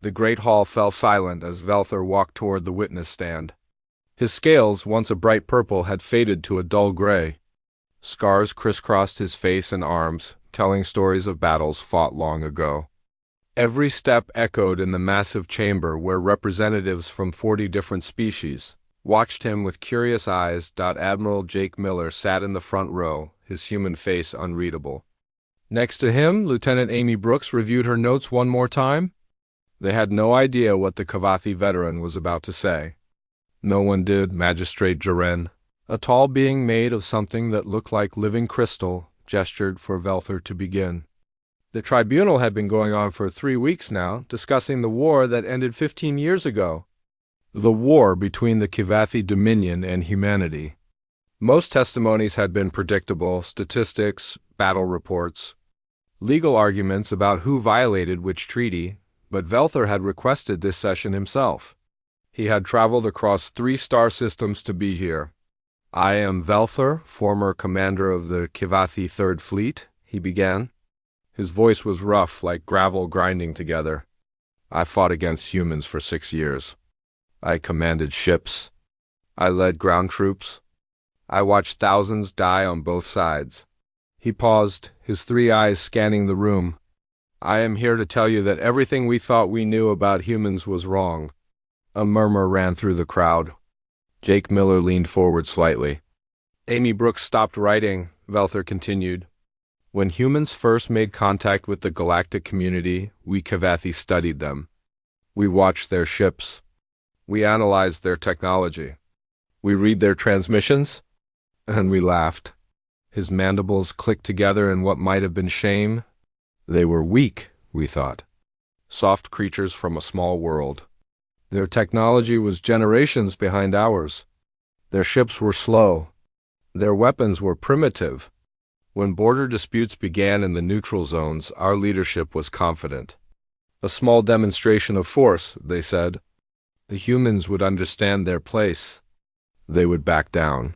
The great hall fell silent as Velthor walked toward the witness stand. His scales, once a bright purple, had faded to a dull gray. Scars crisscrossed his face and arms, telling stories of battles fought long ago. Every step echoed in the massive chamber where representatives from 40 different species watched him with curious eyes. Admiral Jake Miller sat in the front row, his human face unreadable. Next to him, Lieutenant Amy Brooks reviewed her notes one more time. They had no idea what the Kavathi veteran was about to say. No one did. Magistrate Jaren, a tall being made of something that looked like living crystal, gestured for Velthor to begin. The tribunal had been going on for 3 weeks now, discussing the war that ended 15 years ago. The war between the Kavathi Dominion and humanity. Most testimonies had been predictable: statistics, battle reports, legal arguments about who violated which treaty, but Velthor had requested this session himself. He had traveled across 3 star systems to be here. "I am Velthor, former commander of the Kavathi Third Fleet," he began. His voice was rough, like gravel grinding together. "I fought against humans for 6 years. I commanded ships. I led ground troops. I watched thousands die on both sides." He paused, his 3 eyes scanning the room. "I am here to tell you that everything we thought we knew about humans was wrong." A murmur ran through the crowd. Jake Miller leaned forward slightly. Amy Brooks stopped writing. Velthor continued. "When humans first made contact with the galactic community, we Kavathi studied them. We watched their ships. We analyzed their technology. We read their transmissions, and we laughed." His mandibles clicked together in what might have been shame. "They were weak," we thought. "Soft creatures from a small world. Their technology was generations behind ours. Their ships were slow. Their weapons were primitive. When border disputes began in the neutral zones, our leadership was confident. A small demonstration of force, they said. The humans would understand their place. They would back down."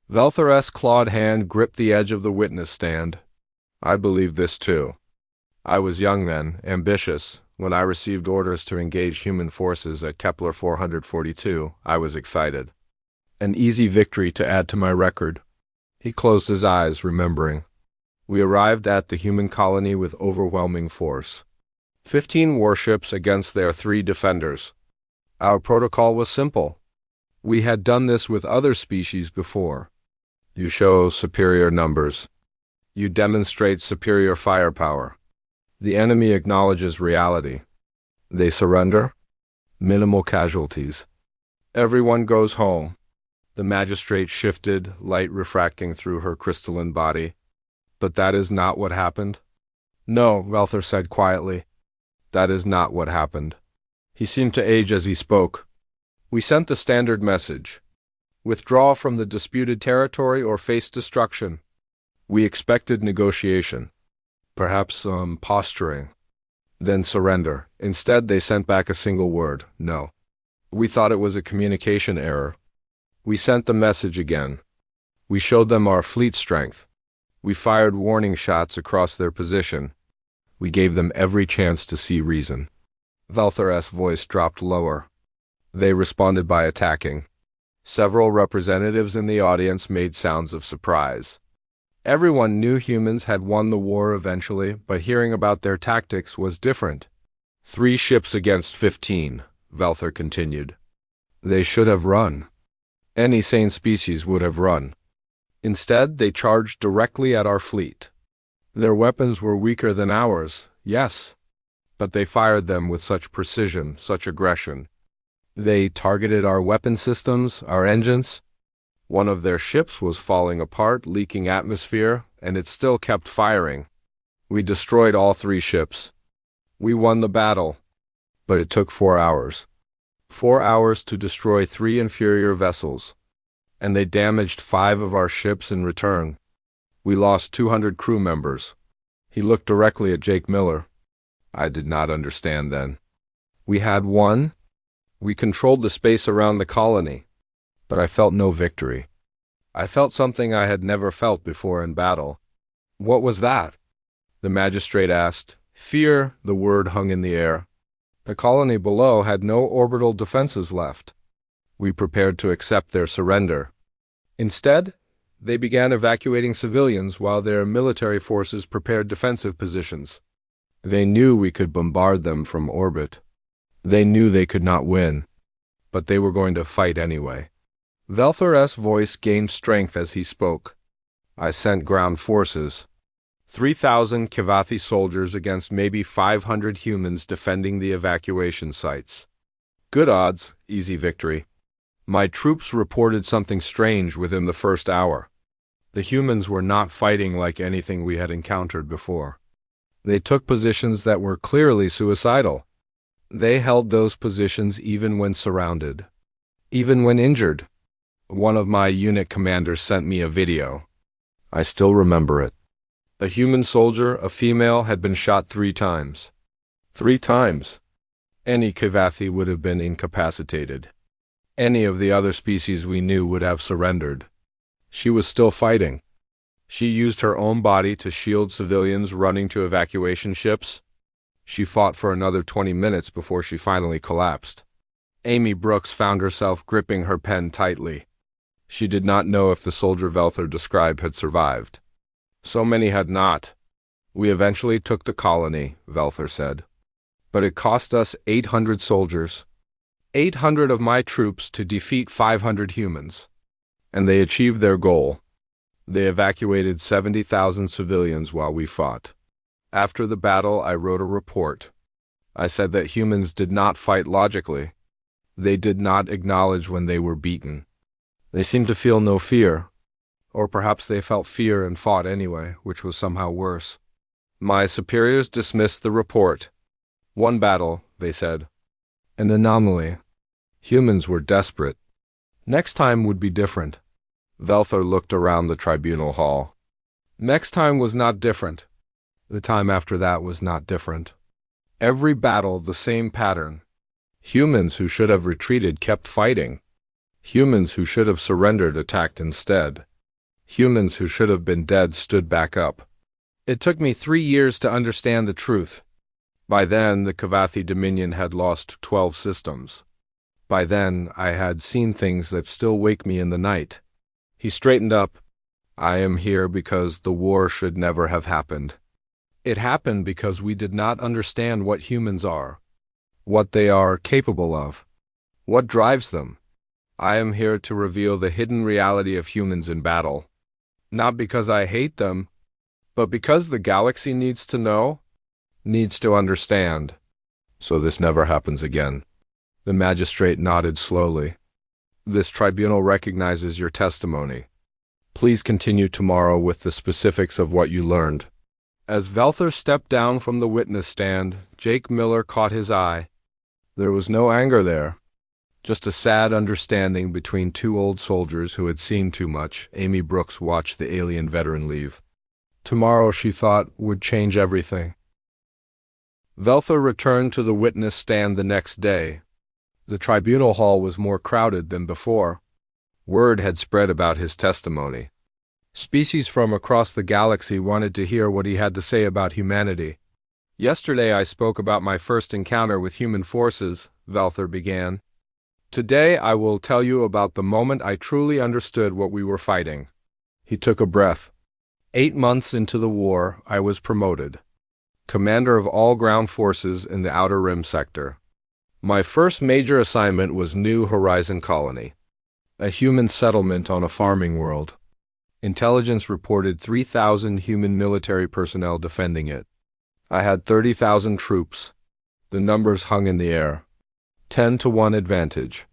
Velthor's clawed hand gripped the edge of the witness stand. "I believe this too. I was young then, ambitious. When I received orders to engage human forces at Kepler 442, I was excited. An easy victory to add to my record." He closed his eyes, remembering. "We arrived at the human colony with overwhelming force. 15 warships against their 3 defenders. Our protocol was simple. We had done this with other species before. You show superior numbers. You demonstrate superior firepower. The enemy acknowledges reality. They surrender. Minimal casualties. Everyone goes home." The magistrate shifted, light refracting through her crystalline body. "But that is not what happened?" "No," Velthor said quietly. "That is not what happened." He seemed to age as he spoke. "We sent the standard message. Withdraw from the disputed territory or face destruction. We expected negotiation. Perhaps posturing. Then surrender. Instead, they sent back a single word: no. We thought it was a communication error. We sent the message again. We showed them our fleet strength. We fired warning shots across their position. We gave them every chance to see reason." Velthor's voice dropped lower. "They responded by attacking." Several representatives in the audience made sounds of surprise. Everyone knew humans had won the war eventually, but hearing about their tactics was different. 3 ships against 15, Velthor continued. "They should have run. Any sane species would have run. Instead, they charged directly at our fleet. Their weapons were weaker than ours, yes, but they fired them with such precision, such aggression. They targeted our weapon systems, our engines. One of their ships was falling apart, leaking atmosphere, and it still kept firing. We destroyed all 3 ships. We won the battle, but it took 4 hours. 4 hours to destroy 3 inferior vessels, and they damaged 5 of our ships in return. We lost 200 crew members." He looked directly at Jake Miller. "I did not understand then. We had won. We controlled the space around the colony, but I felt no victory. I felt something I had never felt before in battle." "What was that?" the magistrate asked. Fear, the word hung in the air. The colony below had no orbital defenses left. We prepared to accept their surrender. Instead, they began evacuating civilians while their military forces prepared defensive positions. They knew we could bombard them from orbit. They knew they could not win, but they were going to fight anyway. Velthor's voice gained strength as he spoke. I sent ground forces. 3,000 Kivathi soldiers against maybe 500 humans defending the evacuation sites. Good odds, easy victory. My troops reported something strange within the first hour. The humans were not fighting like anything we had encountered before. They took positions that were clearly suicidal. They held those positions even when surrounded, even when injured. One of my unit commanders sent me a video. I still remember it. A human soldier, a female, had been shot 3 times. 3 times. Any Kivathi would have been incapacitated. Any of the other species we knew would have surrendered. She was still fighting. She used her own body to shield civilians running to evacuation ships. She fought for another 20 minutes before she finally collapsed. Amy Brooks found herself gripping her pen tightly. She did not know if the soldier Velthor described had survived. So many had not. We eventually took the colony, Velthor said. But it cost us 800 soldiers. 800 of my troops to defeat 500 humans. And they achieved their goal. They evacuated 70,000 civilians while we fought. After the battle, I wrote a report. I said that humans did not fight logically. They did not acknowledge when they were beaten. They seemed to feel no fear. Or perhaps they felt fear and fought anyway, which was somehow worse. My superiors dismissed the report. One battle, they said. An anomaly. Humans were desperate. Next time would be different. Velthor looked around the tribunal hall. Next time was not different. The time after that was not different. Every battle the same pattern. Humans who should have retreated kept fighting. Humans who should have surrendered attacked instead. Humans who should have been dead stood back up. It took me 3 years to understand the truth. By then, the Kivathi Dominion had lost 12 systems. By then, I had seen things that still wake me in the night. He straightened up. I am here because the war should never have happened. It happened because we did not understand what humans are, what they are capable of, what drives them. I am here to reveal the hidden reality of humans in battle. Not because I hate them, but because the galaxy needs to know, needs to understand. So this never happens again. The magistrate nodded slowly. This tribunal recognizes your testimony. Please continue tomorrow with the specifics of what you learned. As Velthor stepped down from the witness stand, Jake Miller caught his eye. There was no anger there. Just a sad understanding between 2 old soldiers who had seen too much. Amy Brooks watched the alien veteran leave. Tomorrow, she thought, would change everything. Velthor returned to the witness stand the next day. The tribunal hall was more crowded than before. Word had spread about his testimony. Species from across the galaxy wanted to hear what he had to say about humanity. Yesterday I spoke about my first encounter with human forces, Velthor began. Today I will tell you about the moment I truly understood what we were fighting. He took a breath. 8 months into the war, I was promoted. Commander of all ground forces in the Outer Rim sector. My first major assignment was New Horizon Colony, a human settlement on a farming world. Intelligence reported 3,000 human military personnel defending it. I had 30,000 troops. The numbers hung in the air. 10-to-1 advantage.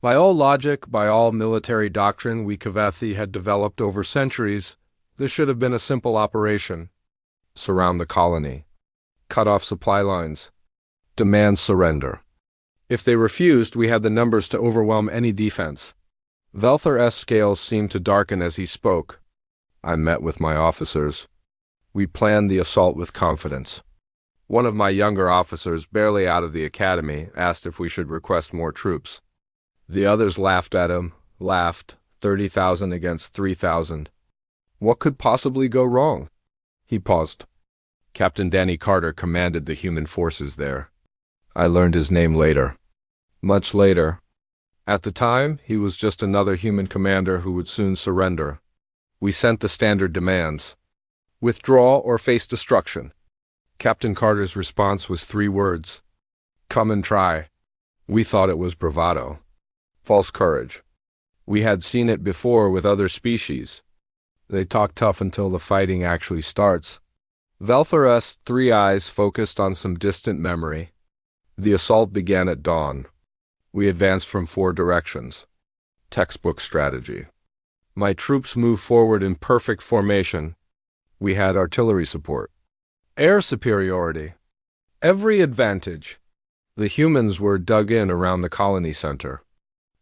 By all logic, by all military doctrine we Kivathi had developed over centuries, this should have been a simple operation. Surround the colony. Cut off supply lines. Demand surrender. If they refused, we had the numbers to overwhelm any defense. Velthor's scales seemed to darken as he spoke. I met with my officers. We planned the assault with confidence. One of my younger officers, barely out of the academy, asked if we should request more troops. The others laughed at him, laughed, 30,000 against 3,000. What could possibly go wrong? He paused. Captain Danny Carter commanded the human forces there. I learned his name later. Much later. At the time, he was just another human commander who would soon surrender. We sent the standard demands: withdraw or face destruction. Captain Carter's response was 3 words: come and try. We thought it was bravado. False courage. We had seen it before with other species. They talk tough until the fighting actually starts. Velthor's 3 eyes focused on some distant memory. The assault began at dawn. We advanced from 4 directions. Textbook strategy. My troops moved forward in perfect formation. We had artillery support. Air superiority. Every advantage. The humans were dug in around the colony center.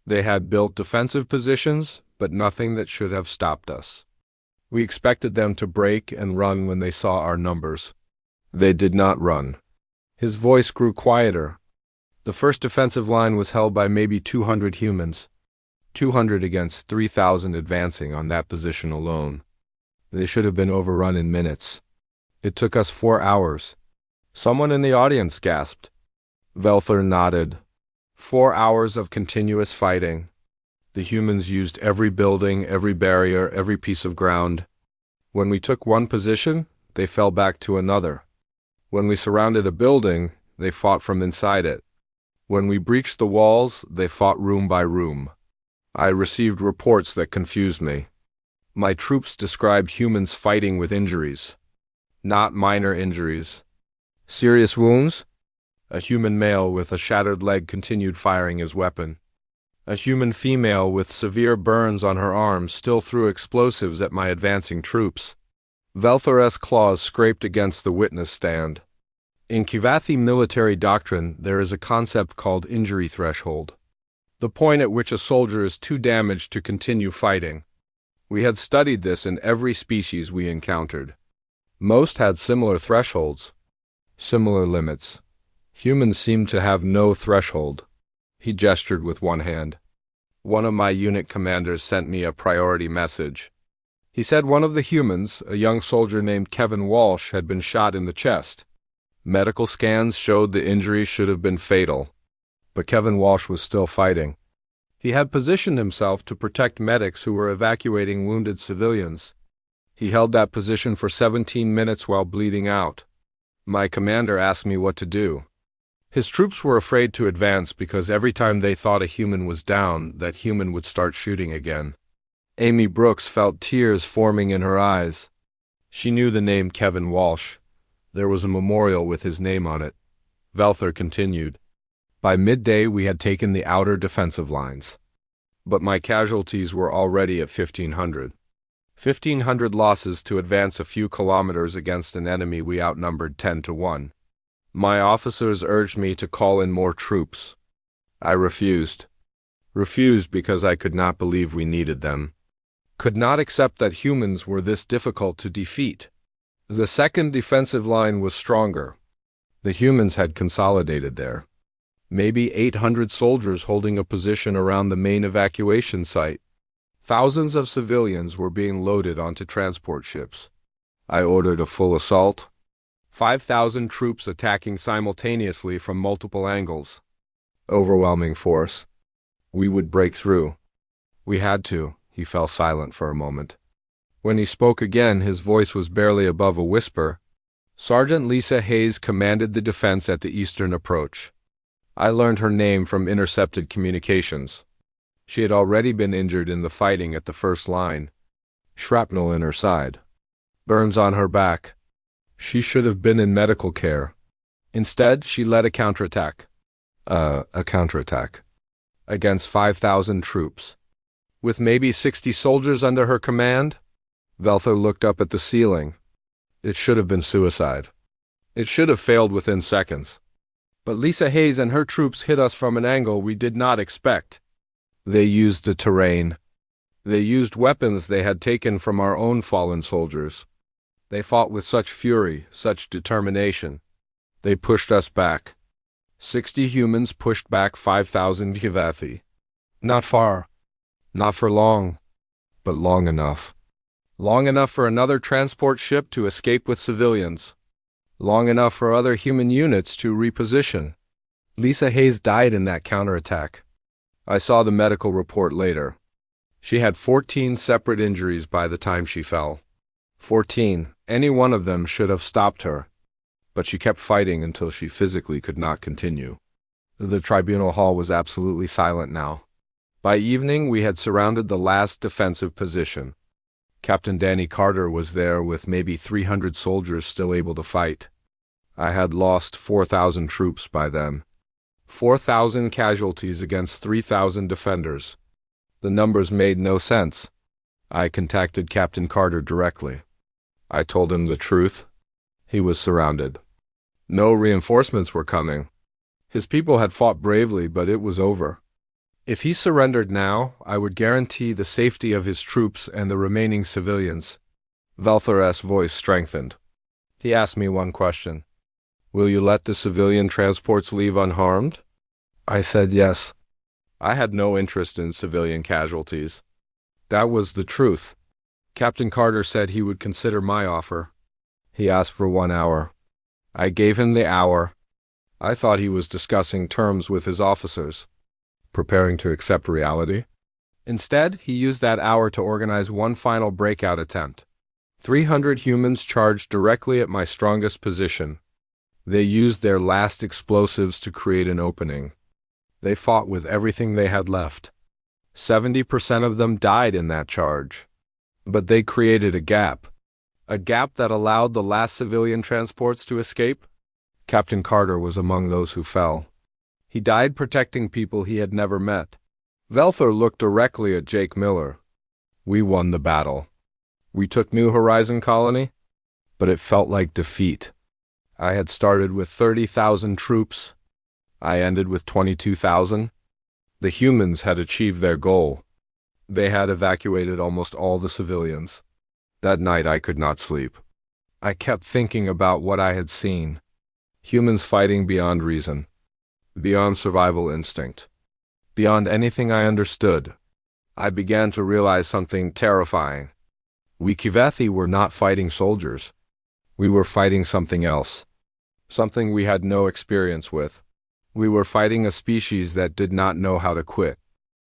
They had built defensive positions, but nothing that should have stopped us. We expected them to break and run when they saw our numbers. They did not run. His voice grew quieter. The first defensive line was held by maybe 200 humans. 200 against 3,000 advancing on that position alone. They should have been overrun in minutes. It took us 4 hours. Someone in the audience gasped. Velthor nodded. 4 hours of continuous fighting. The humans used every building, every barrier, every piece of ground. When we took one position, they fell back to another. When we surrounded a building, they fought from inside it. When we breached the walls, they fought room by room. I received reports that confused me. My troops described humans fighting with injuries. Not minor injuries. Serious wounds? A human male with a shattered leg continued firing his weapon. A human female with severe burns on her arms still threw explosives at my advancing troops. Velthor's claws scraped against the witness stand. In Kivathi military doctrine, there is a concept called injury threshold, the point at which a soldier is too damaged to continue fighting. We had studied this in every species we encountered. Most had similar thresholds, similar limits. Humans seemed to have no threshold. He gestured with one hand. One of my unit commanders sent me a priority message. He said one of the humans, a young soldier named Kevin Walsh, had been shot in the chest. Medical scans showed the injury should have been fatal, but Kevin Walsh was still fighting. He had positioned himself to protect medics who were evacuating wounded civilians. He held that position for 17 minutes while bleeding out. My commander asked me what to do. His troops were afraid to advance because every time they thought a human was down, that human would start shooting again. Amy Brooks felt tears forming in her eyes. She knew the name Kevin Walsh. There was a memorial with his name on it. Velthor continued. By midday, we had taken the outer defensive lines. But my casualties were already at 1,500. 1,500 losses to advance a few kilometers against an enemy we outnumbered 10 to 1. My officers urged me to call in more troops. I refused. Refused because I could not believe we needed them. Could not accept that humans were this difficult to defeat. The second defensive line was stronger. The humans had consolidated there. Maybe 800 soldiers holding a position around the main evacuation site. Thousands of civilians were being loaded onto transport ships. I ordered a full assault. 5,000 troops attacking simultaneously from multiple angles. Overwhelming force. We would break through. We had to. He fell silent for a moment. When he spoke again, his voice was barely above a whisper. Sergeant Lisa Hayes commanded the defense at the eastern approach. I learned her name from intercepted communications. She had already been injured in the fighting at the first line. Shrapnel in her side. Burns on her back. She should have been in medical care. Instead, she led a counterattack. A counterattack. Against 5,000 troops. With maybe 60 soldiers under her command? Velthor looked up at the ceiling. It should have been suicide. It should have failed within seconds. But Lisa Hayes and her troops hit us from an angle we did not expect. They used the terrain. They used weapons they had taken from our own fallen soldiers. They fought with such fury, such determination. They pushed us back. 60 humans pushed back 5,000 Kivathi. Not far. Not for long. But long enough. Long enough for another transport ship to escape with civilians. Long enough for other human units to reposition. Lisa Hayes died in that counterattack. I saw the medical report later. She had 14 separate injuries by the time she fell. 14. Any one of them should have stopped her. But she kept fighting until she physically could not continue. The tribunal hall was absolutely silent now. By evening, we had surrounded the last defensive position. Captain Danny Carter was there with maybe 300 soldiers still able to fight. I had lost 4,000 troops by then. 4,000 casualties against 3,000 defenders. The numbers made no sense. I contacted Captain Carter directly. I told him the truth. He was surrounded. No reinforcements were coming. His people had fought bravely, but it was over. If he surrendered now, I would guarantee the safety of his troops and the remaining civilians. Velthor's voice strengthened. He asked me one question. Will you let the civilian transports leave unharmed? I said yes. I had no interest in civilian casualties. That was the truth. Captain Carter said he would consider my offer. He asked for 1 hour. I gave him the hour. I thought he was discussing terms with his officers, preparing to accept reality. Instead, he used that hour to organize one final breakout attempt. 300 humans charged directly at my strongest position. They used their last explosives to create an opening. They fought with everything they had left. 70% of them died in that charge. But they created a gap that allowed the last civilian transports to escape. Captain Carter was among those who fell. He died protecting people he had never met. Velthor looked directly at Jake Miller. We won the battle. We took New Horizon Colony, but it felt like defeat. I had started with 30,000 troops. I ended with 22,000. The humans had achieved their goal. They had evacuated almost all the civilians. That night I could not sleep. I kept thinking about what I had seen. Humans fighting beyond reason, beyond survival instinct, beyond anything I understood. I began to realize something terrifying. We Kivethi were not fighting soldiers. We were fighting something else, something we had no experience with. We were fighting a species that did not know how to quit.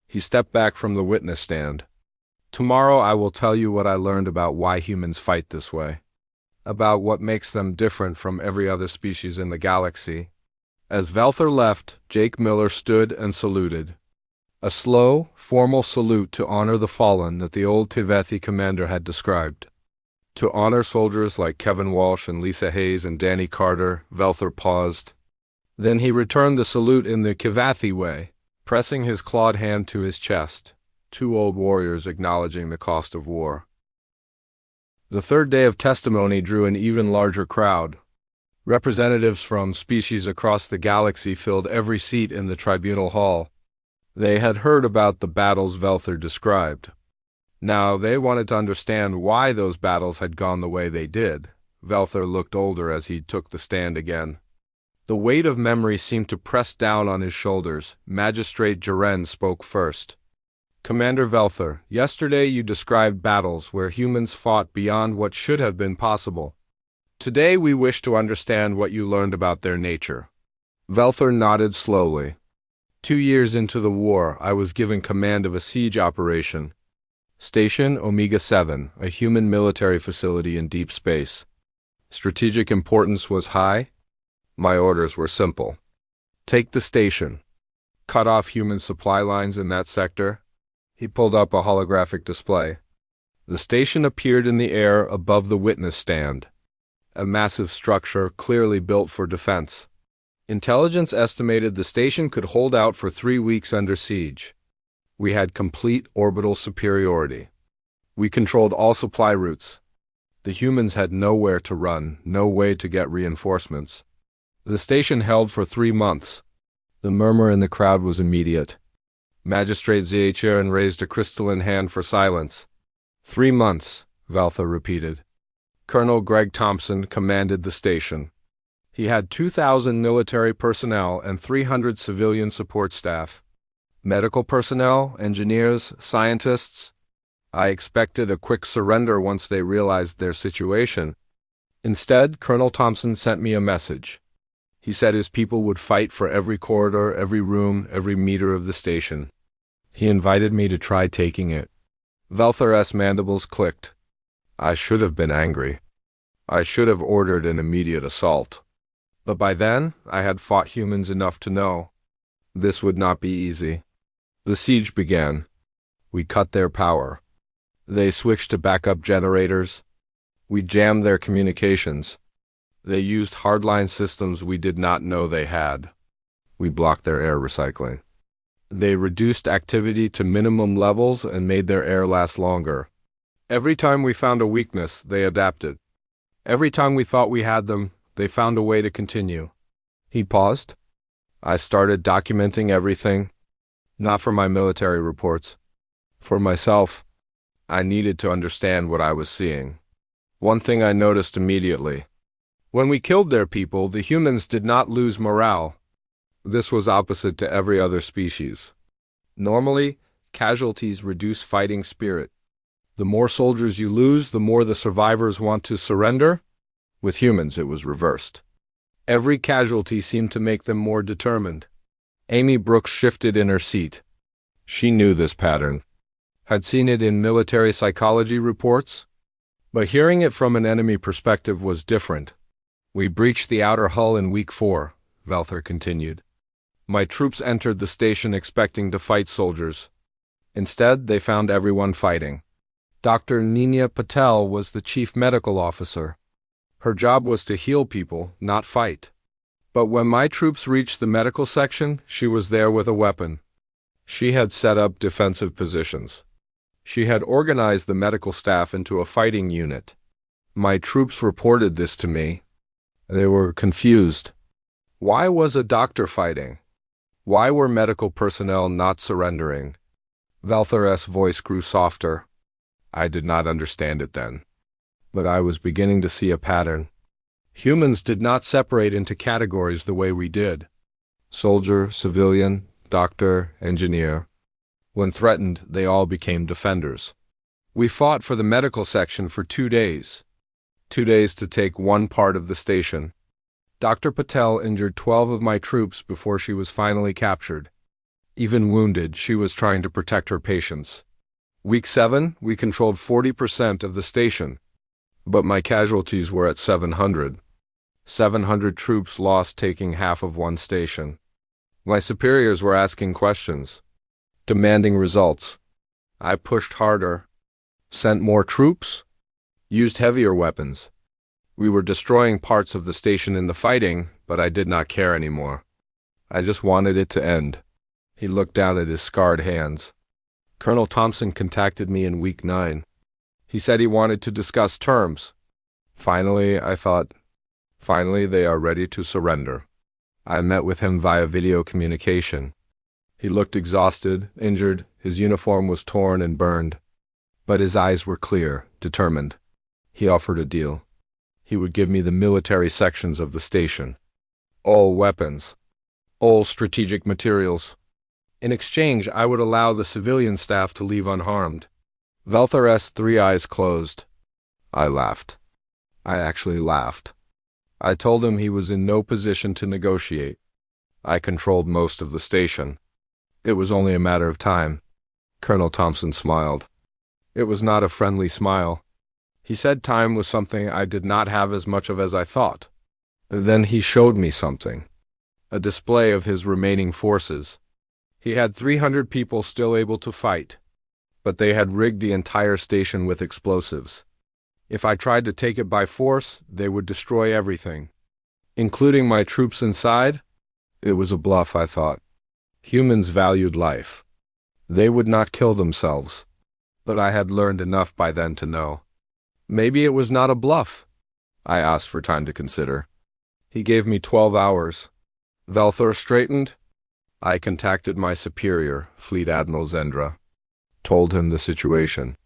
He stepped back from the witness stand. Tomorrow I will tell you what I learned about why humans fight this way, about what makes them different from every other species in the galaxy. As Velthor left, Jake Miller stood and saluted. A slow, formal salute to honor the fallen that the old Kivethi commander had described. To honor soldiers like Kevin Walsh and Lisa Hayes and Danny Carter, Velthor paused. Then he returned the salute in the Kivethi way, pressing his clawed hand to his chest, 2 old warriors acknowledging the cost of war. The third day of testimony drew an even larger crowd. Representatives from species across the galaxy filled every seat in the tribunal hall. They had heard about the battles Velthor described. Now they wanted to understand why those battles had gone the way they did. Velthor looked older as he took the stand again. The weight of memory seemed to press down on his shoulders. Magistrate Jaren spoke first. Commander Velthor, yesterday you described battles where humans fought beyond what should have been possible. Today we wish to understand what you learned about their nature. Velthor nodded slowly. 2 years into the war, I was given command of a siege operation. Station Omega-7, a human military facility in deep space. Strategic importance was high. My orders were simple. Take the station. Cut off human supply lines in that sector. He pulled up a holographic display. The station appeared in the air above the witness stand. A massive structure clearly built for defense. Intelligence estimated the station could hold out for 3 weeks under siege. We had complete orbital superiority. We controlled all supply routes. The humans had nowhere to run, no way to get reinforcements. The station held for 3 months. The murmur in the crowd was immediate. Magistrate Ziechiren raised a crystalline hand for silence. 3 months, Velthor repeated. Colonel Greg Thompson commanded the station. He had 2,000 military personnel and 300 civilian support staff. Medical personnel, engineers, scientists. I expected a quick surrender once they realized their situation. Instead, Colonel Thompson sent me a message. He said his people would fight for every corridor, every room, every meter of the station. He invited me to try taking it. Velthor's mandibles clicked. I should have been angry. I should have ordered an immediate assault. But by then, I had fought humans enough to know this would not be easy. The siege began. We cut their power. They switched to backup generators. We jammed their communications. They used hardline systems we did not know they had. We blocked their air recycling. They reduced activity to minimum levels and made their air last longer. Every time we found a weakness, they adapted. Every time we thought we had them, they found a way to continue. He paused. I started documenting everything, not for my military reports. For myself, I needed to understand what I was seeing. One thing I noticed immediately. When we killed their people, the humans did not lose morale. This was opposite to every other species. Normally, casualties reduce fighting spirit. The more soldiers you lose, the more the survivors want to surrender. With humans, it was reversed. Every casualty seemed to make them more determined. Amy Brooks shifted in her seat. She knew this pattern, had seen it in military psychology reports, but hearing it from an enemy perspective was different. We breached the outer hull in week 4, Velthor continued. My troops entered the station expecting to fight soldiers. Instead, they found everyone fighting. Dr. Nina Patel was the chief medical officer. Her job was to heal people, not fight. But when my troops reached the medical section, she was there with a weapon. She had set up defensive positions. She had organized the medical staff into a fighting unit. My troops reported this to me. They were confused. Why was a doctor fighting? Why were medical personnel not surrendering? Velthor's voice grew softer. I did not understand it then, but I was beginning to see a pattern. Humans did not separate into categories the way we did. Soldier, civilian, doctor, engineer. When threatened, they all became defenders. We fought for the medical section for 2 days. 2 days to take one part of the station. Dr. Patel injured 12 of my troops before she was finally captured. Even wounded, she was trying to protect her patients. Week 7, we controlled 40% of the station, but my casualties were at 700. 700 troops lost taking half of one station. My superiors were asking questions, demanding results. I pushed harder, sent more troops, used heavier weapons. We were destroying parts of the station in the fighting, but I did not care anymore. I just wanted it to end. He looked down at his scarred hands. Colonel Thompson contacted me in week 9. He said he wanted to discuss terms. Finally, I thought, finally they are ready to surrender. I met with him via video communication. He looked exhausted, injured, his uniform was torn and burned. But his eyes were clear, determined. He offered a deal. He would give me the military sections of the station. All weapons. All strategic materials. In exchange, I would allow the civilian staff to leave unharmed. Velthor's 3 eyes closed. I laughed. I actually laughed. I told him he was in no position to negotiate. I controlled most of the station. It was only a matter of time. Colonel Thompson smiled. It was not a friendly smile. He said time was something I did not have as much of as I thought. Then he showed me something. A display of his remaining forces. He had 300 people still able to fight, but they had rigged the entire station with explosives. If I tried to take it by force, they would destroy everything, including my troops inside. It was a bluff, I thought. Humans valued life. They would not kill themselves, but I had learned enough by then to know. Maybe it was not a bluff. I asked for time to consider. He gave me 12 hours. Velthor straightened. I contacted my superior, Fleet Admiral Zendra, told him the situation,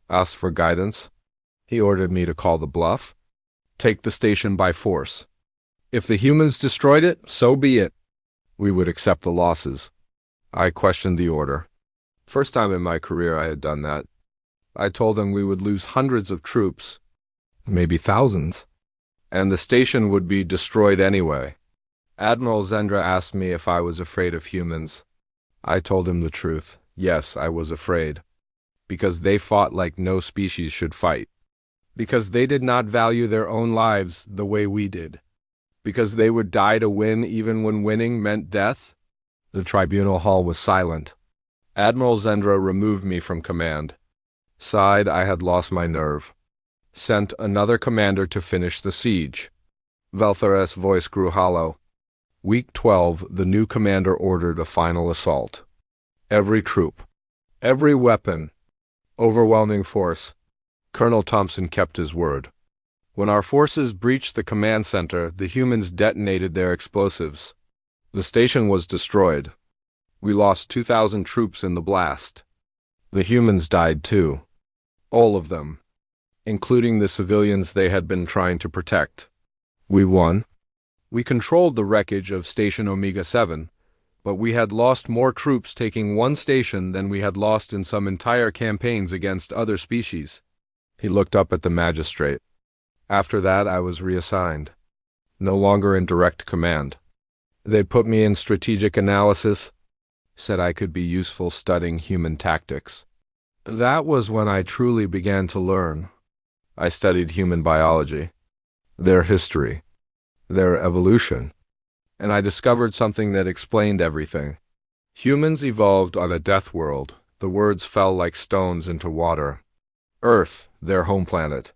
asked for guidance. He ordered me to call the bluff, take the station by force. If the humans destroyed it, so be it. We would accept the losses. I questioned the order. First time in my career I had done that. I told them we would lose hundreds of troops, maybe thousands, and the station would be destroyed anyway. Admiral Zendra asked me if I was afraid of humans. I told him the truth. Yes, I was afraid. Because they fought like no species should fight. Because they did not value their own lives the way we did. Because they would die to win even when winning meant death. The tribunal hall was silent. Admiral Zendra removed me from command. Sighed I had lost my nerve. Sent another commander to finish the siege. Velthar's voice grew hollow. Week 12, the new commander ordered a final assault. Every troop. Every weapon. Overwhelming force. Colonel Thompson kept his word. When our forces breached the command center, the humans detonated their explosives. The station was destroyed. We lost 2,000 troops in the blast. The humans died too. All of them. Including the civilians they had been trying to protect. We won. We controlled the wreckage of Station Omega-7, but we had lost more troops taking one station than we had lost in some entire campaigns against other species. He looked up at the magistrate. After that, I was reassigned. No longer in direct command. They put me in strategic analysis, said I could be useful studying human tactics. That was when I truly began to learn. I studied human biology, their history, their evolution, and I discovered something that explained everything. Humans evolved on a death world. The words fell like stones into water. Earth, their home planet.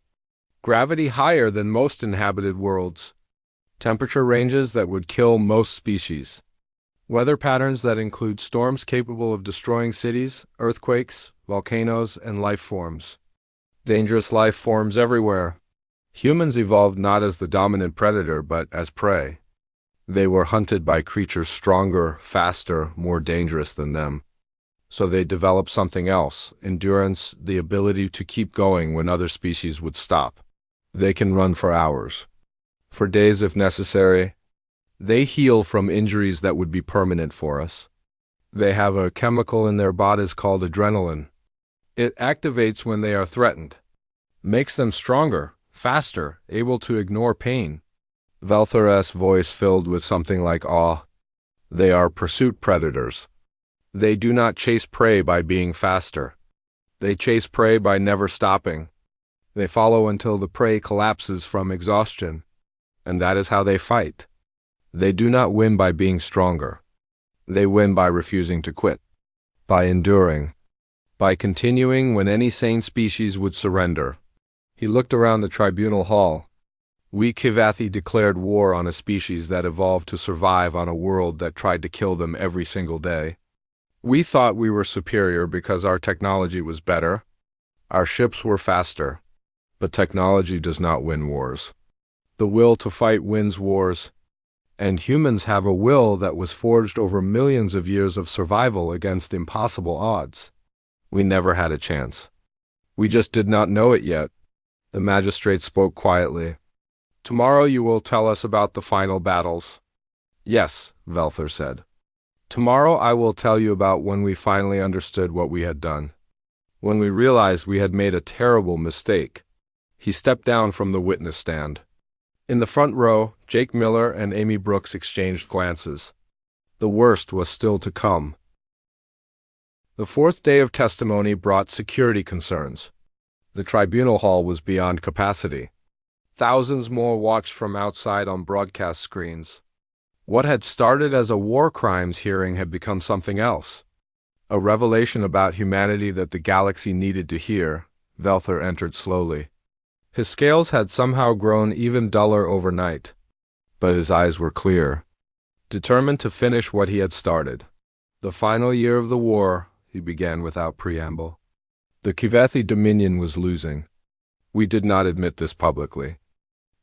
Gravity higher than most inhabited worlds. Temperature ranges that would kill most species. Weather patterns that include storms capable of destroying cities, earthquakes, volcanoes, and life forms. Dangerous life forms everywhere. Humans evolved not as the dominant predator, but as prey. They were hunted by creatures stronger, faster, more dangerous than them. So they developed something else, endurance, the ability to keep going when other species would stop. They can run for hours, for days if necessary. They heal from injuries that would be permanent for us. They have a chemical in their bodies called adrenaline. It activates when they are threatened. Makes them stronger, faster, able to ignore pain. Velthar's voice filled with something like awe. They are pursuit predators. They do not chase prey by being faster. They chase prey by never stopping. They follow until the prey collapses from exhaustion. And that is how they fight. They do not win by being stronger. They win by refusing to quit. By enduring. By continuing when any sane species would surrender. He looked around the tribunal hall. We Kivathi declared war on a species that evolved to survive on a world that tried to kill them every single day. We thought we were superior because our technology was better. Our ships were faster. But technology does not win wars. The will to fight wins wars. And humans have a will that was forged over millions of years of survival against impossible odds. We never had a chance. We just did not know it yet. The magistrate spoke quietly. Tomorrow you will tell us about the final battles. Yes, Velthar said. Tomorrow I will tell you about when we finally understood what we had done. When we realized we had made a terrible mistake. He stepped down from the witness stand. In the front row, Jake Miller and Amy Brooks exchanged glances. The worst was still to come. The fourth day of testimony brought security concerns. The tribunal hall was beyond capacity. Thousands more watched from outside on broadcast screens. What had started as a war crimes hearing had become something else. A revelation about humanity that the galaxy needed to hear. Velthar entered slowly. His scales had somehow grown even duller overnight. But his eyes were clear. Determined to finish what he had started. The final year of the war, he began without preamble. The Kivathi Dominion was losing. We did not admit this publicly.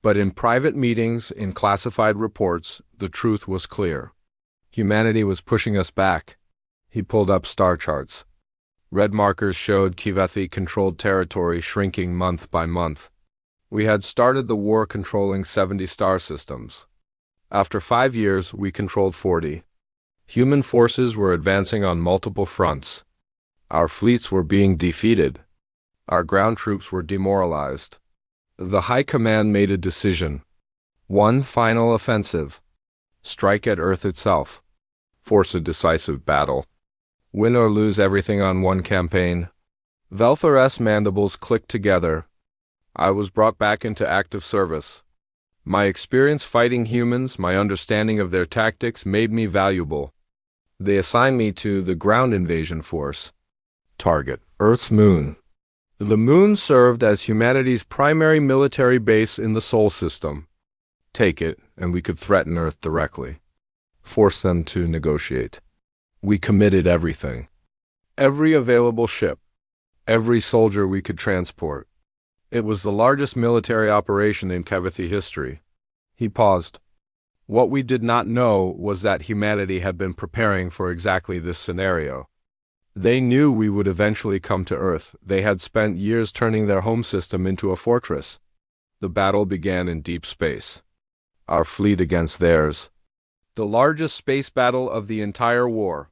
But in private meetings, in classified reports, the truth was clear. Humanity was pushing us back. He pulled up star charts. Red markers showed Kivathi-controlled territory shrinking month by month. We had started the war controlling 70 star systems. After 5 years, we controlled 40. Human forces were advancing on multiple fronts. Our fleets were being defeated. Our ground troops were demoralized. The High Command made a decision. One final offensive. Strike at Earth itself. Force a decisive battle. Win or lose everything on one campaign. Velthor's mandibles clicked together. I was brought back into active service. My experience fighting humans, my understanding of their tactics made me valuable. They assigned me to the Ground Invasion Force. Target: Earth's moon. The moon served as humanity's primary military base in the Sol system. Take it, and we could threaten Earth directly. Force them to negotiate. We committed everything. Every available ship. Every soldier we could transport. It was the largest military operation in Kevathi history. He paused. What we did not know was that humanity had been preparing for exactly this scenario. They knew we would eventually come to Earth. They had spent years turning their home system into a fortress. The battle began in deep space. Our fleet against theirs. The largest space battle of the entire war.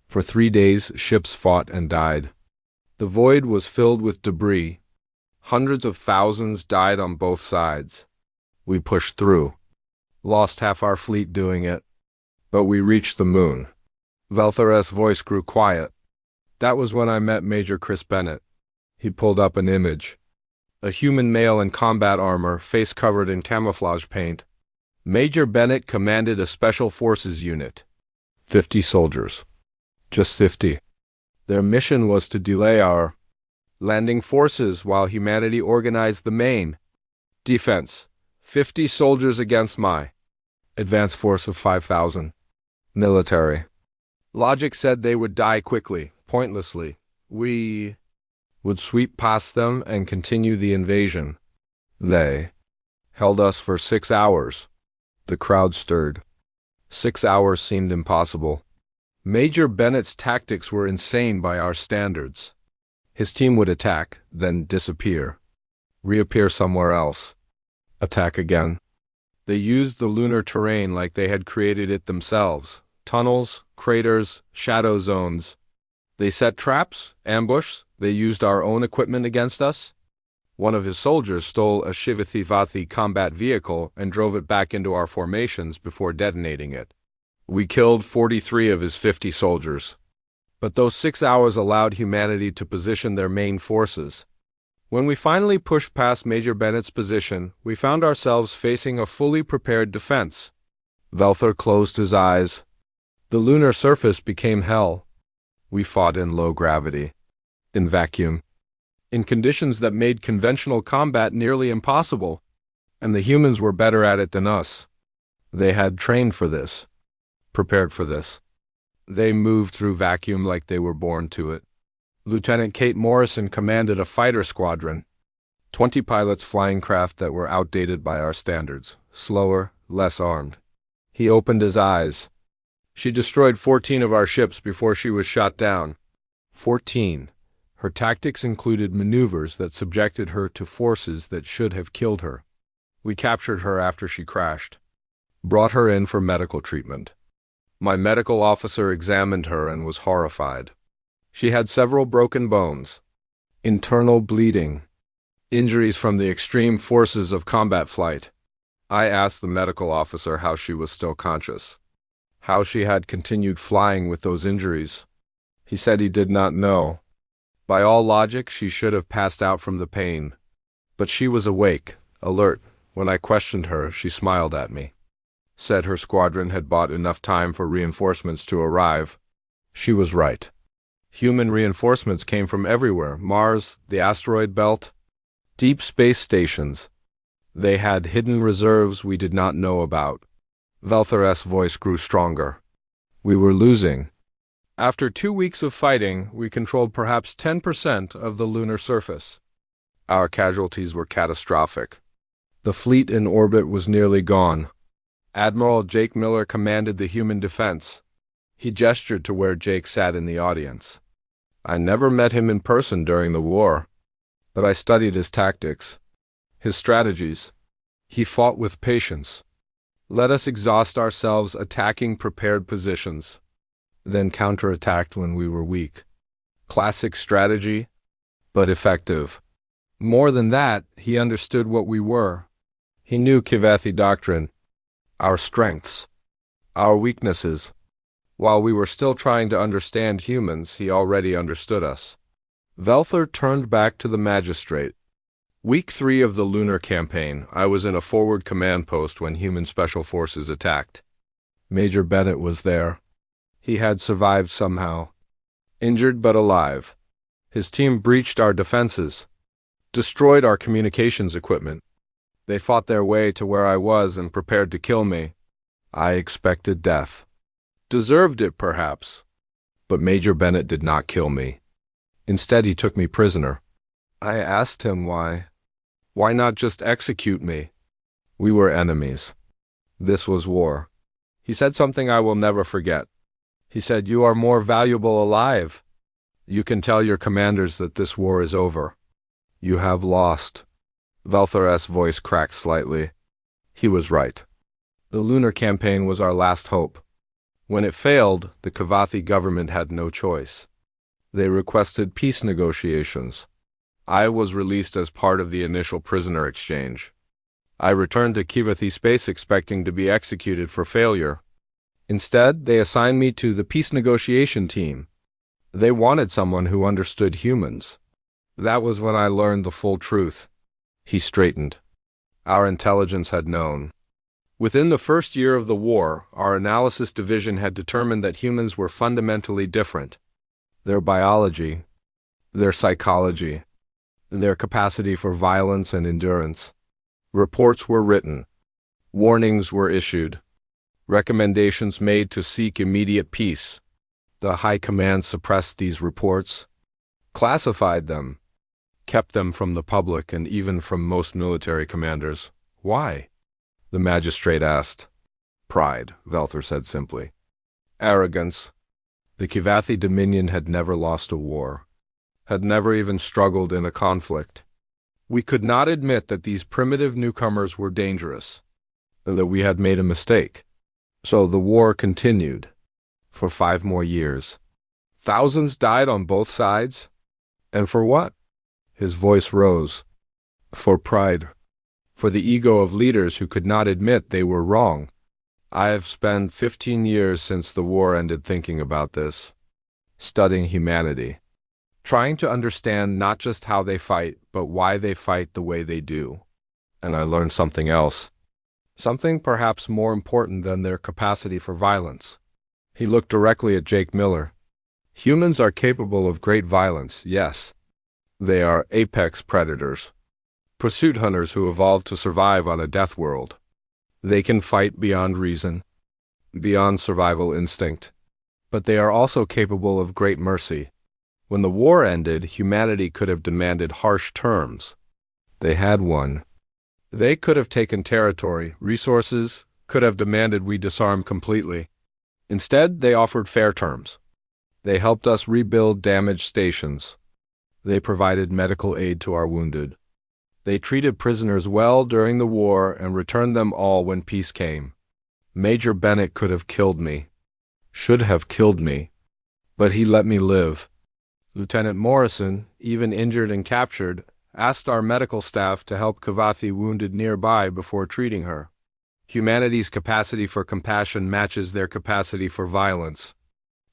For 3 days, ships fought and died. The void was filled with debris. Hundreds of thousands died on both sides. We pushed through. Lost half our fleet doing it. But we reached the moon. Velthor's voice grew quiet. That was when I met Major Chris Bennett. He pulled up an image. A human male in combat armor, face covered in camouflage paint. Major Bennett commanded a special forces unit. 50 soldiers. Just 50. Their mission was to delay our landing forces while humanity organized the main defense. 50 soldiers against my advance force of 5,000. Military. Logic said they would die quickly, pointlessly. We would sweep past them and continue the invasion. They held us for 6 hours. The crowd stirred. 6 hours seemed impossible. Major Bennett's tactics were insane by our standards. His team would attack, then disappear. Reappear somewhere else. Attack again. They used the lunar terrain like they had created it themselves. Tunnels, craters, shadow zones. They set traps, ambush. They used our own equipment against us. One of his soldiers stole a Shivathi combat vehicle and drove it back into our formations before detonating it. We killed 43 of his 50 soldiers. But those 6 hours allowed humanity to position their main forces. When we finally pushed past Major Bennett's position, we found ourselves facing a fully prepared defense. Velthor closed his eyes. The lunar surface became hell. We fought in low gravity. In vacuum. In conditions that made conventional combat nearly impossible. And the humans were better at it than us. They had trained for this. Prepared for this. They moved through vacuum like they were born to it. Lieutenant Kate Morrison commanded a fighter squadron. 20 pilots flying craft that were outdated by our standards. Slower, less armed. He opened his eyes. She destroyed 14 of our ships before she was shot down. 14. Her tactics included maneuvers that subjected her to forces that should have killed her. We captured her after she crashed. Brought her in for medical treatment. My medical officer examined her and was horrified. She had several broken bones. Internal bleeding. Injuries from the extreme forces of combat flight. I asked the medical officer how she was still conscious. How she had continued flying with those injuries. He said he did not know. By all logic, she should have passed out from the pain. But she was awake, alert. When I questioned her, she smiled at me. Said her squadron had bought enough time for reinforcements to arrive. She was right. Human reinforcements came from everywhere. Mars, the asteroid belt, deep space stations. They had hidden reserves we did not know about. Velthor's voice grew stronger. We were losing. After 2 weeks of fighting, we controlled perhaps 10% of the lunar surface. Our casualties were catastrophic. The fleet in orbit was nearly gone. Admiral Jake Miller commanded the human defense. He gestured to where Jake sat in the audience. I never met him in person during the war, but I studied his tactics, his strategies. He fought with patience. Let us exhaust ourselves attacking prepared positions, then counterattacked when we were weak. Classic strategy, but effective. More than that, he understood what we were. He knew Kevathi doctrine. Our strengths. our weaknesses. While we were still trying to understand humans, he already understood us. Velthor turned back to the magistrate. Week 3 of the lunar campaign, I was in a forward command post when human special forces attacked. Major Bennett was there. He had survived somehow. Injured but alive. His team breached our defenses, destroyed our communications equipment. They fought their way to where I was and prepared to kill me. I expected death. Deserved it, perhaps. But Major Bennett did not kill me. Instead, he took me prisoner. I asked him why. Why not just execute me? We were enemies. This was war. He said something I will never forget. He said, "You are more valuable alive. You can tell your commanders that this war is over. You have lost." Velthor's voice cracked slightly. He was right. The lunar campaign was our last hope. When it failed, the Kavathi government had no choice. They requested peace negotiations. I was released as part of the initial prisoner exchange. I returned to Kavathi space expecting to be executed for failure. Instead, they assigned me to the peace negotiation team. They wanted someone who understood humans. That was when I learned the full truth. He straightened. Our intelligence had known. Within the first year of the war, our analysis division had determined that humans were fundamentally different. Their biology, their psychology, their capacity for violence and endurance. Reports were written. Warnings were issued. Recommendations made to seek immediate peace. The High Command suppressed these reports, classified them, kept them from the public and even from most military commanders. Why? The magistrate asked. Pride, Velthor said simply. Arrogance. The Kavathi Dominion had never lost a war, had never even struggled in a conflict. We could not admit that these primitive newcomers were dangerous, that we had made a mistake. So the war continued for 5 more years. Thousands died on both sides. And for what? His voice rose. For pride. For the ego of leaders who could not admit they were wrong. I have spent 15 years since the war ended thinking about this, studying humanity, trying to understand not just how they fight, but why they fight the way they do. And I learned something else, something perhaps more important than their capacity for violence. He looked directly at Jake Miller. Humans are capable of great violence, yes. They are apex predators, pursuit hunters who evolved to survive on a death world. They can fight beyond reason, beyond survival instinct. But they are also capable of great mercy. When the war ended, humanity could have demanded harsh terms. They had won. They could have taken territory, resources, could have demanded we disarm completely. Instead, they offered fair terms. They helped us rebuild damaged stations. They provided medical aid to our wounded. They treated prisoners well during the war and returned them all when peace came. Major Bennett could have killed me, should have killed me, but he let me live. Lieutenant Morrison, even injured and captured, asked our medical staff to help Kavathi wounded nearby before treating her. Humanity's capacity for compassion matches their capacity for violence.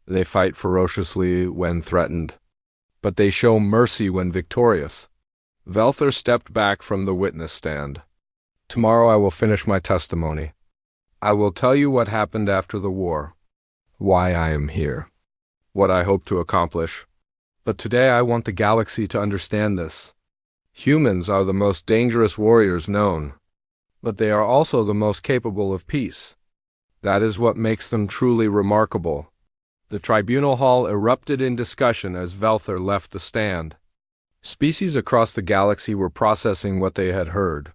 They fight ferociously when threatened, but they show mercy when victorious. Velthor stepped back from the witness stand. Tomorrow I will finish my testimony. I will tell you what happened after the war, why I am here, what I hope to accomplish. But today I want the galaxy to understand this. Humans are the most dangerous warriors known, but they are also the most capable of peace. That is what makes them truly remarkable. The tribunal hall erupted in discussion as Velthor left the stand. Species across the galaxy were processing what they had heard,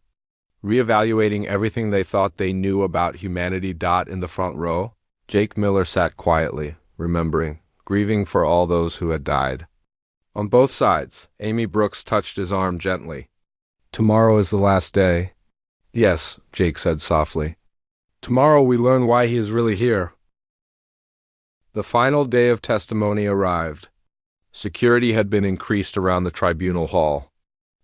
reevaluating everything they thought they knew about humanity. In the front row, Jake Miller sat quietly, remembering, grieving for all those who had died. On both sides, Amy Brooks touched his arm gently. Tomorrow is the last day. Yes, Jake said softly. Tomorrow we learn why he is really here. The final day of testimony arrived. Security had been increased around the tribunal hall.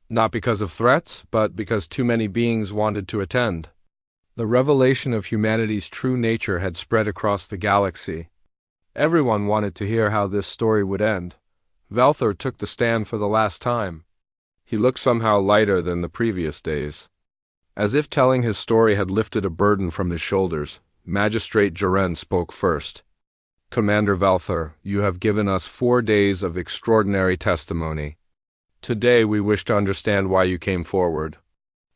Not because of threats, but because too many beings wanted to attend. The revelation of humanity's true nature had spread across the galaxy. Everyone wanted to hear how this story would end. Valthor took the stand for the last time. He looked somehow lighter than the previous days. As if telling his story had lifted a burden from his shoulders, Magistrate Jaren spoke first. Commander Valthor, you have given us 4 days of extraordinary testimony. Today we wish to understand why you came forward,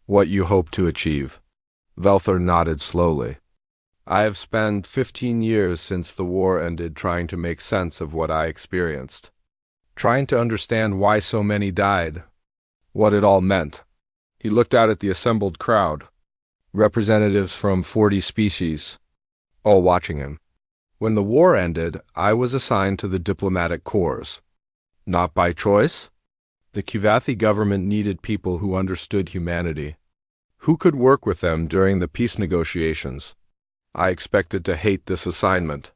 what you hope to achieve. Valthor nodded slowly. I have spent 15 years since the war ended trying to make sense of what I experienced. Trying to understand why so many died, what it all meant. He looked out at the assembled crowd, representatives from 40 species, all watching him. When the war ended, I was assigned to the diplomatic corps. Not by choice. The Kivathi government needed people who understood humanity, who could work with them during the peace negotiations. I expected to hate this assignment.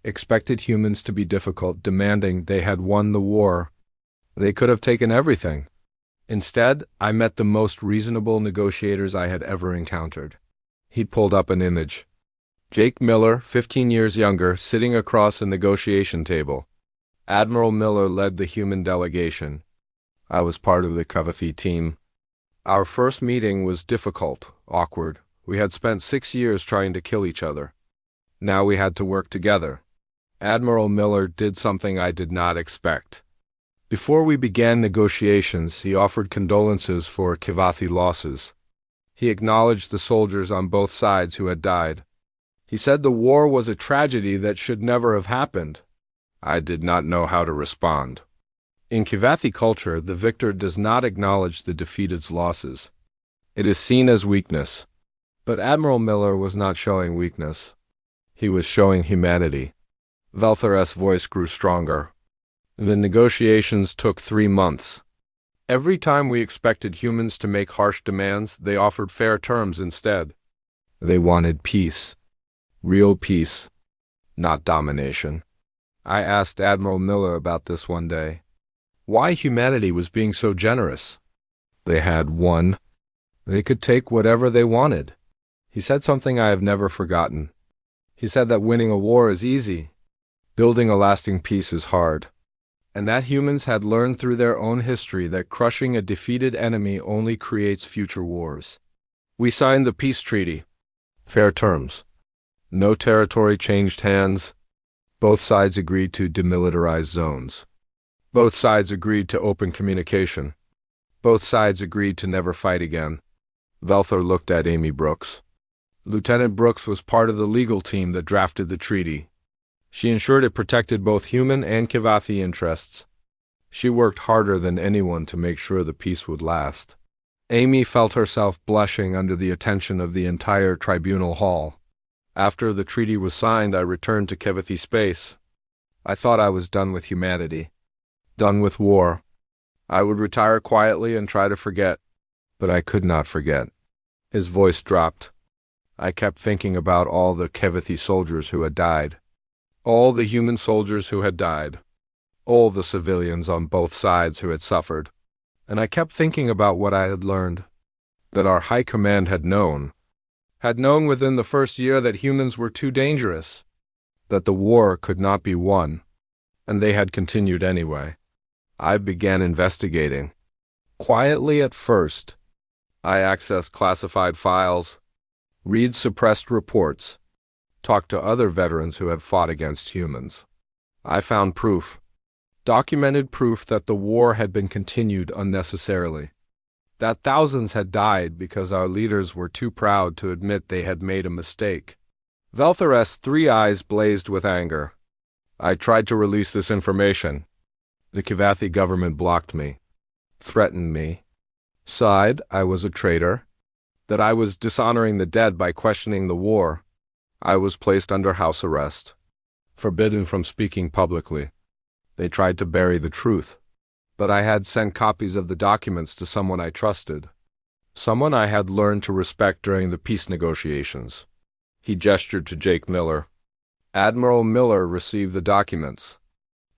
Expected humans to be difficult, demanding they had won the war. They could have taken everything. Instead, I met the most reasonable negotiators I had ever encountered. He'd pulled up an image. Jake Miller, 15 years younger, sitting across a negotiation table. Admiral Miller led the human delegation. I was part of the Kivathi team. Our first meeting was difficult, awkward. We had spent 6 years trying to kill each other. Now we had to work together. Admiral Miller did something I did not expect. Before we began negotiations, he offered condolences for Kivathi losses. He acknowledged the soldiers on both sides who had died. He said the war was a tragedy that should never have happened. I did not know how to respond. In Kivathi culture, the victor does not acknowledge the defeated's losses. It is seen as weakness. But Admiral Miller was not showing weakness. He was showing humanity. Valthor's voice grew stronger. The negotiations took 3 months. Every time we expected humans to make harsh demands, they offered fair terms instead. They wanted peace. Real peace, not domination. I asked Admiral Miller about this one day. Why humanity was being so generous? They had won. They could take whatever they wanted. He said something I have never forgotten. He said that winning a war is easy. Building a lasting peace is hard. And that humans had learned through their own history that crushing a defeated enemy only creates future wars. We signed the peace treaty. Fair terms. No territory changed hands. Both sides agreed to demilitarize zones. Both sides agreed to open communication. Both sides agreed to never fight again. Valthor looked at Amy Brooks. Lieutenant Brooks was part of the legal team that drafted the treaty. She ensured it protected both human and Kivathi interests. She worked harder than anyone to make sure the peace would last. Amy felt herself blushing under the attention of the entire tribunal hall. After the treaty was signed, I returned to Kivathi space. I thought I was done with humanity. Done with war. I would retire quietly and try to forget. But I could not forget. His voice dropped. I kept thinking about all the Kivathi soldiers who had died. All the human soldiers who had died. All the civilians on both sides who had suffered. And I kept thinking about what I had learned. That our high command had known within the first year that humans were too dangerous. That the war could not be won. And they had continued anyway. I began investigating. Quietly at first. I accessed classified files. Read suppressed reports. Talk to other veterans who have fought against humans. I found proof. Documented proof that the war had been continued unnecessarily. That thousands had died because our leaders were too proud to admit they had made a mistake. Valthor's 3 eyes blazed with anger. I tried to release this information. The Kivathi government blocked me. Threatened me. Said I was a traitor. That I was dishonoring the dead by questioning the war. I was placed under house arrest. Forbidden from speaking publicly. They tried to bury the truth. But I had sent copies of the documents to someone I trusted. Someone I had learned to respect during the peace negotiations. He gestured to Jake Miller. Admiral Miller received the documents.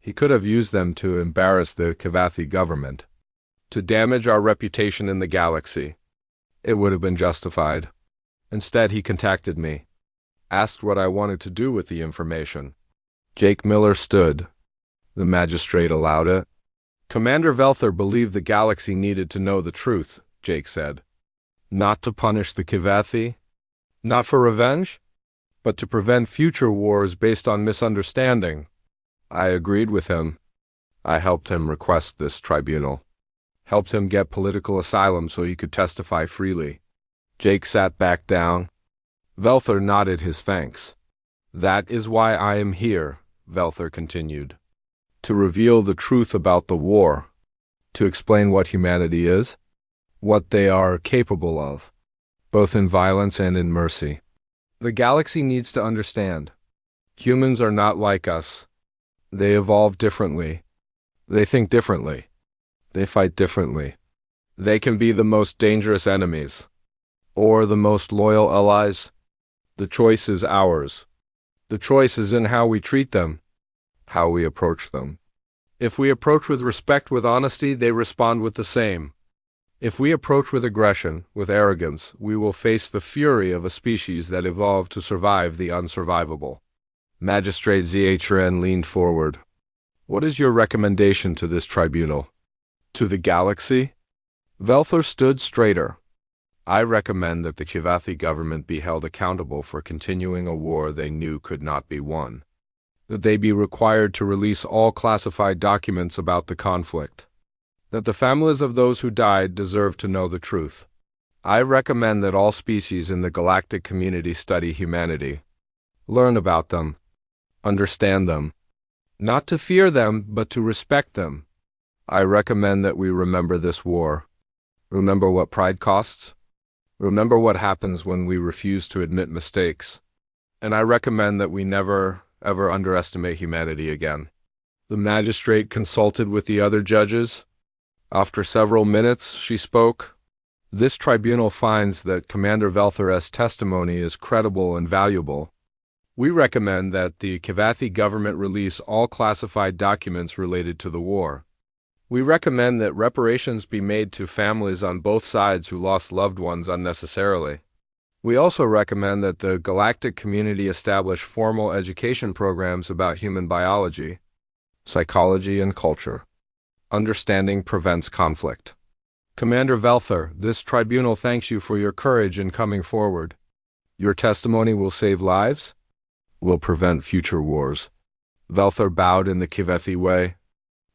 He could have used them to embarrass the Kivathi government. To damage our reputation in the galaxy. It would have been justified. Instead, he contacted me, asked what I wanted to do with the information. Jake Miller stood. The magistrate allowed it. Commander Velther believed the galaxy needed to know the truth, Jake said. Not to punish the Kivathi, not for revenge, but to prevent future wars based on misunderstanding. I agreed with him. I helped him request this tribunal, helped him get political asylum so he could testify freely. Jake sat back down. Velther nodded his thanks. That is why I am here, Velther continued. To reveal the truth about the war, to explain what humanity is, what they are capable of, both in violence and in mercy. The galaxy needs to understand. Humans are not like us. They evolve differently. They think differently. They fight differently. They can be the most dangerous enemies, or the most loyal allies. The choice is ours. The choice is in how we treat them, how we approach them. If we approach with respect, with honesty, they respond with the same. If we approach with aggression, with arrogance, we will face the fury of a species that evolved to survive the unsurvivable. Magistrate Zhren leaned forward. What is your recommendation to this tribunal? To the galaxy? Velther stood straighter. I recommend that the Kivathi government be held accountable for continuing a war they knew could not be won. That they be required to release all classified documents about the conflict. That the families of those who died deserve to know the truth. I recommend that all species in the galactic community study humanity. Learn about them. Understand them. Not to fear them, but to respect them. I recommend that we remember this war. Remember what pride costs. Remember what happens when we refuse to admit mistakes. And I recommend that we never, ever underestimate humanity again. The magistrate consulted with the other judges. After several minutes, she spoke. This tribunal finds that Commander Velther's testimony is credible and valuable. We recommend that the Kivathi government release all classified documents related to the war. We recommend that reparations be made to families on both sides who lost loved ones unnecessarily. We also recommend that the galactic community establish formal education programs about human biology, psychology, and culture. Understanding prevents conflict. Commander Velther, this tribunal thanks you for your courage in coming forward. Your testimony will save lives, will prevent future wars. Velther bowed in the Kivathi way.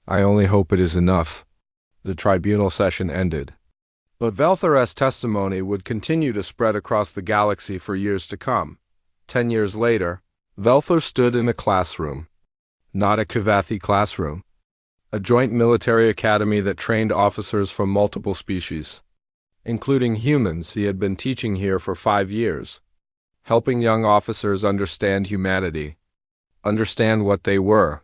I only hope it is enough. The tribunal session ended. But Velther's testimony would continue to spread across the galaxy for years to come. 10 years later, Velther stood in a classroom. Not a Kivathi classroom. A joint military academy that trained officers from multiple species. Including humans, he had been teaching here for 5 years. Helping young officers understand humanity. Understand what they were.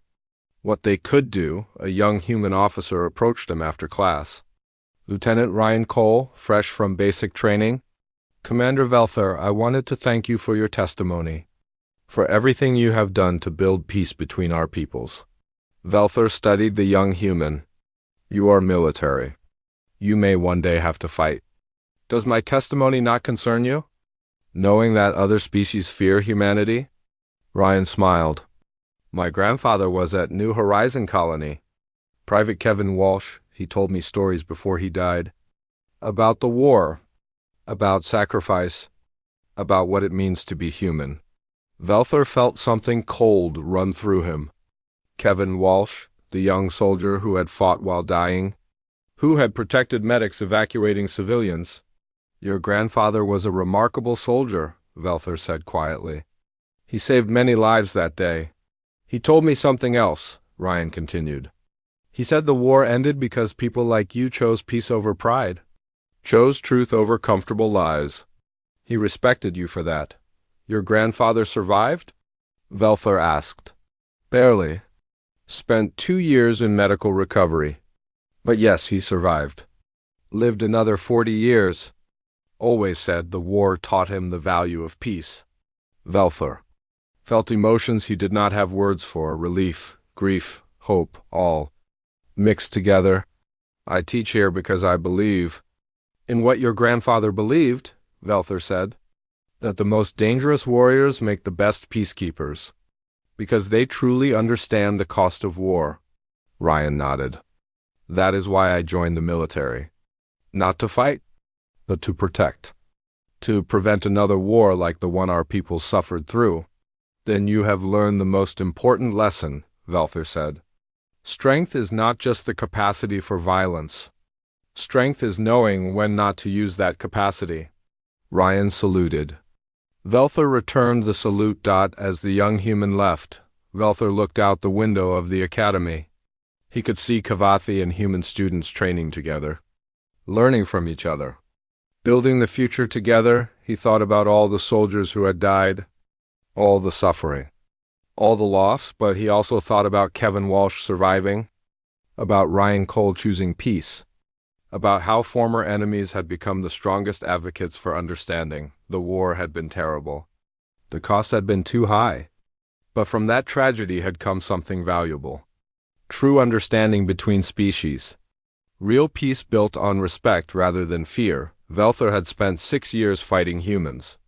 What they could do. A young human officer approached him after class. Lieutenant Ryan Cole, fresh from basic training. Commander Velther, I wanted to thank you for your testimony, for everything you have done to build peace between our peoples. Velther studied the young human. You are military. You may one day have to fight. Does my testimony not concern you? Knowing that other species fear humanity? Ryan smiled. My grandfather was at New Horizon Colony. Private Kevin Walsh, he told me stories before he died. About the war. About sacrifice. About what it means to be human. Velther felt something cold run through him. Kevin Walsh, the young soldier who had fought while dying, who had protected medics evacuating civilians. Your grandfather was a remarkable soldier, Velther said quietly. He saved many lives that day. He told me something else, Ryan continued. He said the war ended because people like you chose peace over pride, chose truth over comfortable lies. He respected you for that. Your grandfather survived? Velther asked. Barely. Spent 2 years in medical recovery. But yes, he survived. Lived another 40 years. Always said the war taught him the value of peace. Velther felt emotions he did not have words for, relief, grief, hope, all mixed together. I teach here because I believe. In what your grandfather believed, Velther said. That the most dangerous warriors make the best peacekeepers, because they truly understand the cost of war. Ryan nodded. That is why I joined the military. Not to fight, but to protect. To prevent another war like the one our people suffered through. Then you have learned the most important lesson, Velther said. Strength is not just the capacity for violence. Strength is knowing when not to use that capacity. Ryan saluted. Velther returned the salute. As the young human left, Velther looked out the window of the academy. He could see Kavathi and human students training together, learning from each other, building the future together. He thought about all the soldiers who had died, all the suffering, all the loss, but he also thought about Kevin Walsh surviving, about Ryan Cole choosing peace, about how former enemies had become the strongest advocates for understanding. The war had been terrible. The cost had been too high. But from that tragedy had come something valuable. True understanding between species. Real peace built on respect rather than fear. Velther had spent 6 years fighting humans.